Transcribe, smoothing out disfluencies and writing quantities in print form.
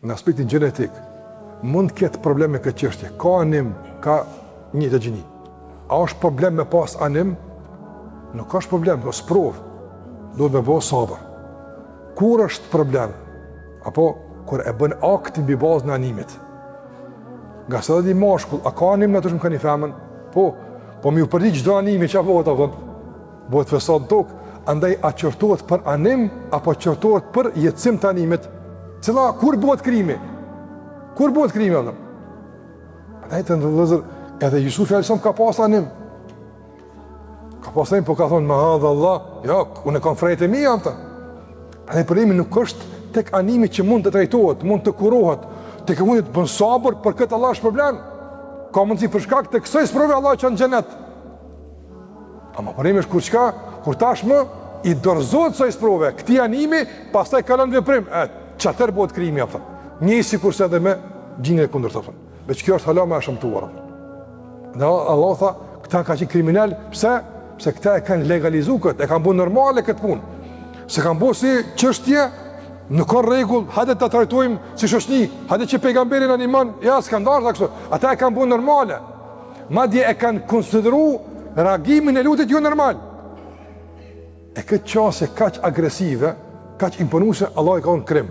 në aspektin gjenetik, mund të ketë problem me këtë çështje. Ka anim, ka një të gjini. A është problem me pas anim? Nuk është problem, do sprov. Do të bëj sabër. Kur është problem? Apo kur e bën aktin mbi bazën e animit. Nga sa di mashkull, a ka anim në të shumë ka një femën? Po mi u përdi çdo animi që apo bëhet fesat në tokë, andaj a qërtohet për anim, apo qërtohet për jetësim të animit? Cila, kur bëhet krimi? Kur bëhet krimi, apo? Andaj të ndëllëzër, edhe Jusufi Alisam ka pas anim. Ka pas anim, po ka thonë, ma hadhe Allah, ja, unë e kam frejt e mi, amë ta. Andaj përrimi nuk është tek animi që mund të trajtohet, mund të kurohet, tek mund të bën sabër për këtë Allah është problem. Ka mundësi për shkak të kësaj sprove Allah që në xhenet. Ama përrimi është kur çka, kur tashmë i dorëzohet kësaj sprove, këtij animi, pastaj ka lënë veprim. Çfarë bëhet krimi apo? Njësi kurse edhe me gjinën e kundërt apo. Veç kjo është hala më e shëmtuar. Dhe Allah tha, këta ka qenë kriminal, pse? Pse këta e kanë legalizuar këtë, e kanë bërë normale këtë punë. Se kanë bërë si çështje, nuk ka rregull, hajde ta trajtojmë si shoqni, hajde që pejgamberin animon, ja s'kan dashur kështu. Ata e kanë bërë normale. Madje e kanë konsideruar reagimin e lutjet jo normal. E këtë qasje kaq agresive, kaq imponuese, Allah i ka dhënë krim.